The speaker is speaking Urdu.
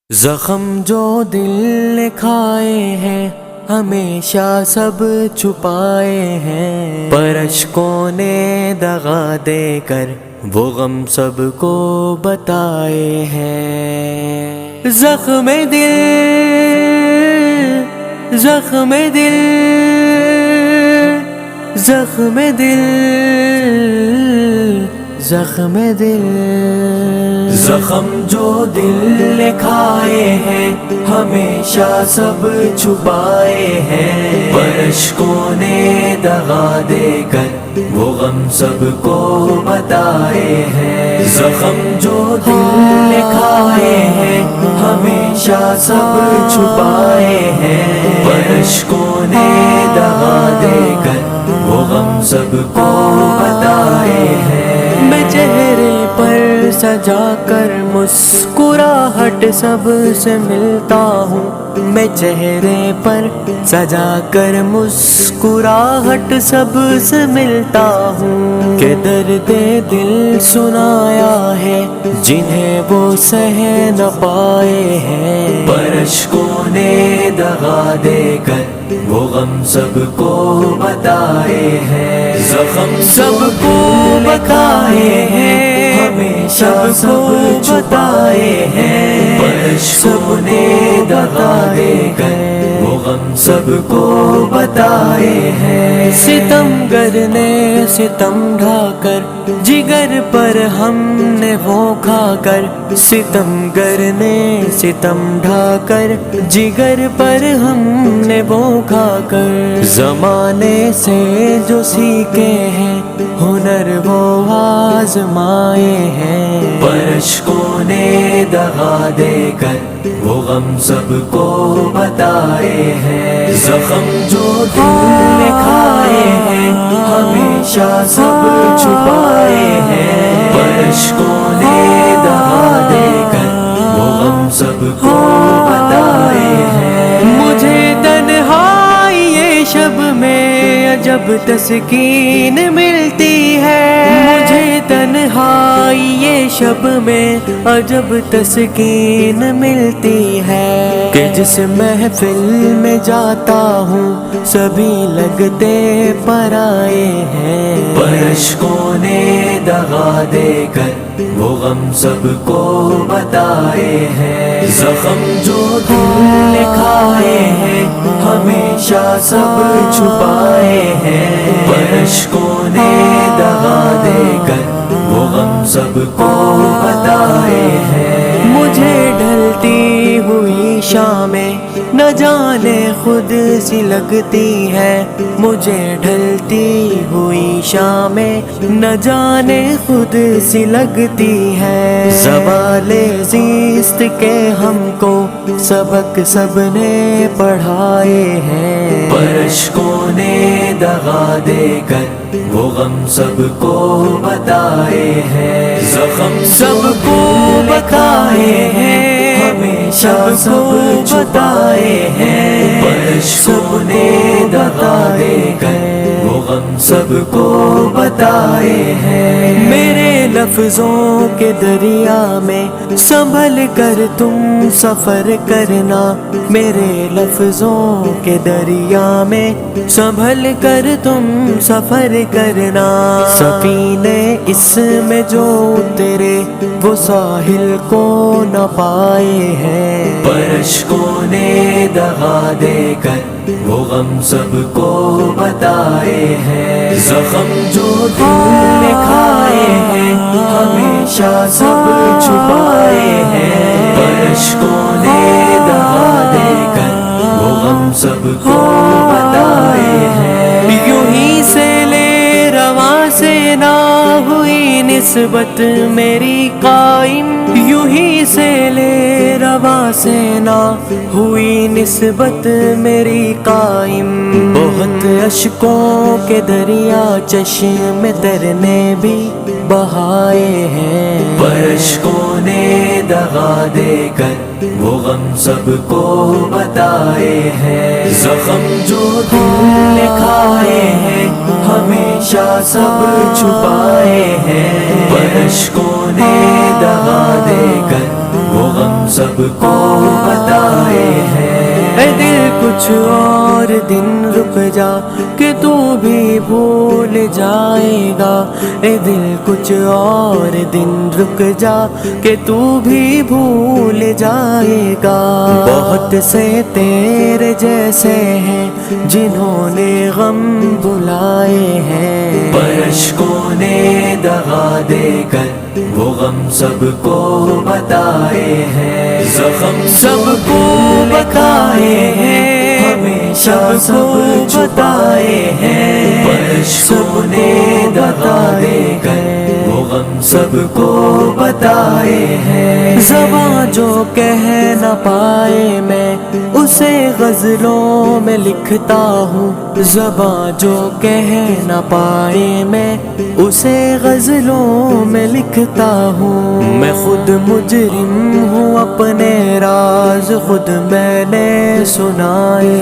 زخم جو دل نے کھائے ہیں ہمیشہ سب چھپائے ہیں، پر اشکوں نے دغا دے کر وہ غم سب کو بتائے ہیں۔ زخم دل، زخم دل، زخم دل، زخم دل، زخم جو دل نے کھائے ہیں ہمیشہ سب چھپائے ہیں، پر اشکوں نے دغا دے کر وہ غم سب کو بتائے ہیں۔ زخم جو دل نے کھائے ہیں ہمیشہ سب چھپائے ہیں، پر اشکوں نے دغا دے کر وہ غم سب کو بتائے ہیں۔ میں چہرے پر سجا کر مسکراہٹ سب سے ملتا ہوں، میں چہرے پر سجا کر مسکراہٹ سب سے ملتا ہوں، کہ درد دل سنایا ہے جنہیں وہ سہ نہ پائے ہیں، پر اشکوں نے دغا دے کر وہ غم سب کو بتائے ہیں۔ زخم سب کو بتائے ہیں، ہمیشہ سب چھپائے ہیں، پر اشکوں نے دغا دے کر وہ غم سب کو بتائے ہیں۔ ستمگر نے ستم ڈھا کر جگر پر ہم نے وہ کھا کر، ستمگر نے ستم ڈھا کر جگر پر ہم نے وہ کھا کر، زمانے سے جو سیکھے ہیں ہنر وہ آزمائے ہیں، پر اشکوں نے دغا دے کر وہ غم سب کو بتائے ہیں۔ زخم جو دل نے کھائے ہیں ہمیشہ سب چھپائے ہیں، پر اشکوں نے دغا دے کر وہ غم سب کو بتائے ہیں۔ مجھے تنہائی شب میں عجب تسکین ملتی ہے، مجھے تنہائی شب میں عجب تسکین ملتی ہے، کہ جس محفل میں جاتا ہوں سبھی لگتے پرائے ہیں، پر اشکوں نے دغا دے کر وہ غم سب کو بتائے ہیں۔ زخم جو دل نے کھائے ہیں ہمیشہ سب چھپائے ہیں، پر اشکوں نے دغا دے کر وہ غم سب کو بتائے ہیں۔ مجھے ڈھلتی ہوئی شامیں نہ جانے خود سی لگتی ہے، مجھے ڈھلتی ہوئی شامیں نہ جانے خود سی لگتی ہے، زوال زیست کے ہم کو سبق سب نے پڑھائے ہیں، پر اشکوں نے دغا دے کر وہ غم سب کو بتائے ہیں۔ زخم سب کو بتائے ہیں، ہمیشہ سب چھپائے ہیں، پر اشکوں نے دغا دے کر وہ غم سب کو بتائے ہیں۔ میرے لفظوں کے دریا میں سنبھل کر تم سفر کرنا، میرے لفظوں کے دریا میں سنبھل کر تم سفر کرنا، سفینے اس میں جو اترے وہ ساحل کو نہ پائے ہیں، پر اشکوں نے دغا دے کر وہ غم سب کو بتائے ہیں۔ زخم جو دل نے کھائے ہیں ہمیشہ سب چھپائے ہیں، پر اشکوں نے دغا دے کر وہ غم سب کو بتائے ہیں۔ یوں ہی سے لے رواں سے نہ ہوئی نسبت میری قائم، یوں ہی سے لے رواں سے نہ ہوئی نسبت میری قائم، بہت اشکوں کے دریا چشم تر نے بھی بہائے ہیں، پر اشکوں نے دغا دے کر وہ غم سب کو بتائے ہیں۔ زخم جو دل نے کھائے ہیں ہمیشہ سب چھپائے ہیں، پر اشکوں نے دغا دے کر وہ غم سب کو بتائے ہیں۔ اے دل کچھ اور دن رک جا کہ تو بھی بھول جائے گا، اے دل کچھ اور دن رک جا کہ تو بھی بھول جائے گا۔ بہت سے تیرے جیسے ہیں جنہوں نے غم بلائے ہیں، پر اشکوں نے دغا دے کر وہ غم سب کو بتائے ہیں۔ زخم سب کو بتائے ہیں، ہمیشہ سب چھپائے ہیں، پر اشکوں نے دغا دے کر وہ غم سب کو بتائے ہیں۔ زباں جو کہہ نہ پائے میں اسے غزلوں میں لکھتا ہوں، زباں جو کہہ نہ پائے میں اسے غزلوں میں لکھتا ہوں۔ میں خود مجرم ہوں، اپنے راز خود میں نے سنائے